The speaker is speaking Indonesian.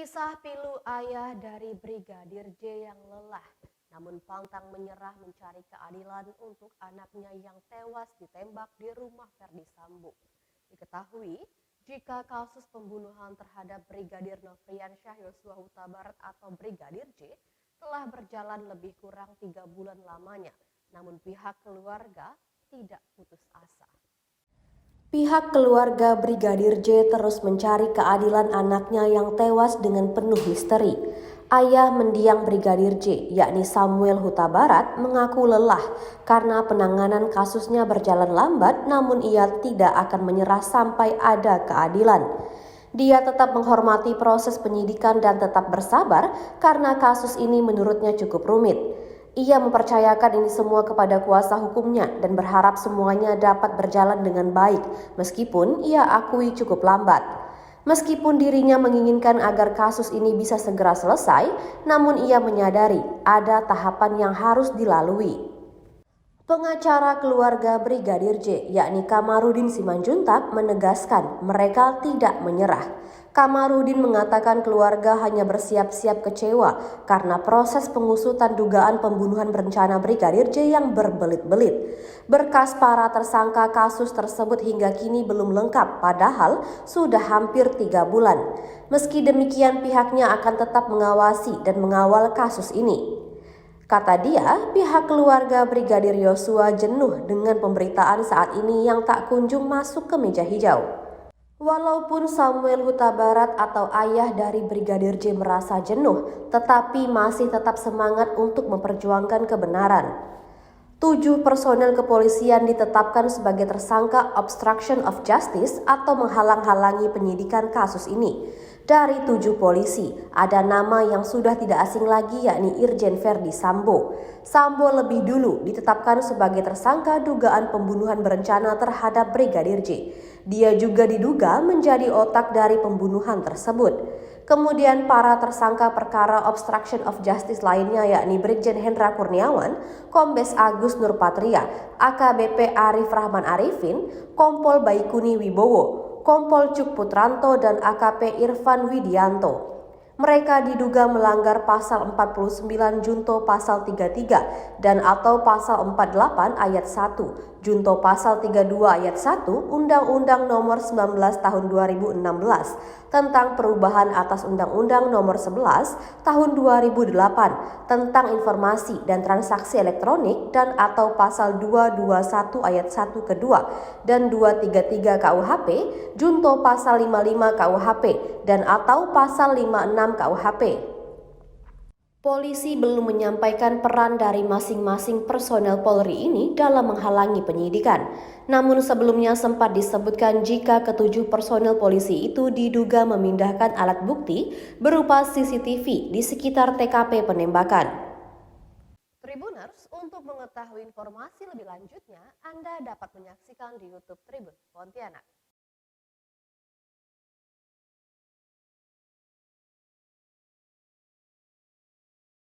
Kisah pilu ayah dari Brigadir J yang lelah, namun pantang menyerah mencari keadilan untuk anaknya yang tewas ditembak di rumah Verdi Sambo. Diketahui, jika kasus pembunuhan terhadap Brigadir Nofriansyah Yosua Huta Barat atau Brigadir J telah berjalan lebih kurang 3 bulan lamanya, namun pihak keluarga tidak putus asa. Pihak keluarga Brigadir J terus mencari keadilan anaknya yang tewas dengan penuh misteri. Ayah mendiang Brigadir J, yakni Samuel Huta Barat, mengaku lelah karena penanganan kasusnya berjalan lambat, namun ia tidak akan menyerah sampai ada keadilan. Dia tetap menghormati proses penyidikan dan tetap bersabar karena kasus ini menurutnya cukup rumit. Ia mempercayakan ini semua kepada kuasa hukumnya dan berharap semuanya dapat berjalan dengan baik, meskipun ia akui cukup lambat. Meskipun dirinya menginginkan agar kasus ini bisa segera selesai, namun ia menyadari ada tahapan yang harus dilalui. Pengacara keluarga Brigadir J, yakni Kamarudin Simanjuntak, menegaskan mereka tidak menyerah. Kamarudin mengatakan keluarga hanya bersiap-siap kecewa karena proses pengusutan dugaan pembunuhan berencana Brigadir J yang berbelit-belit. Berkas para tersangka kasus tersebut hingga kini belum lengkap, padahal sudah hampir 3 bulan. Meski demikian, pihaknya akan tetap mengawasi dan mengawal kasus ini. Kata dia, pihak keluarga Brigadir Yosua jenuh dengan pemberitaan saat ini yang tak kunjung masuk ke meja hijau. Walaupun Samuel Huta Barat atau ayah dari Brigadir J merasa jenuh, tetapi masih tetap semangat untuk memperjuangkan kebenaran. 7 personel kepolisian ditetapkan sebagai tersangka obstruction of justice atau menghalang-halangi penyidikan kasus ini. Dari 7 polisi, ada nama yang sudah tidak asing lagi, yakni Irjen Verdi Sambo. Sambo lebih dulu ditetapkan sebagai tersangka dugaan pembunuhan berencana terhadap Brigadir J. Dia juga diduga menjadi otak dari pembunuhan tersebut. Kemudian para tersangka perkara obstruction of justice lainnya, yakni Brigjen Hendra Kurniawan, Kombes Agus Nurpatria, AKBP Arif Rahman Arifin, Kompol Baikuni Wibowo, Kompol Cuk Putranto, dan AKP Irfan Widianto. Mereka diduga melanggar pasal 49 Junto pasal 33 dan atau pasal 48 ayat 1, Junto pasal 32 ayat 1 Undang-Undang Nomor 19 Tahun 2016 tentang perubahan atas Undang-Undang Nomor 11 Tahun 2008 tentang informasi dan transaksi elektronik dan atau pasal 221 ayat 1 kedua dan 233 KUHP, Junto pasal 55 KUHP dan atau pasal 56 KUHP. Polisi belum menyampaikan peran dari masing-masing personel Polri ini dalam menghalangi penyidikan. Namun sebelumnya sempat disebutkan jika ke-7 personel polisi itu diduga memindahkan alat bukti berupa CCTV di sekitar TKP penembakan. Tribuners, untuk mengetahui informasi lebih lanjutnya, Anda dapat menyaksikan di YouTube Tribun Pontianak.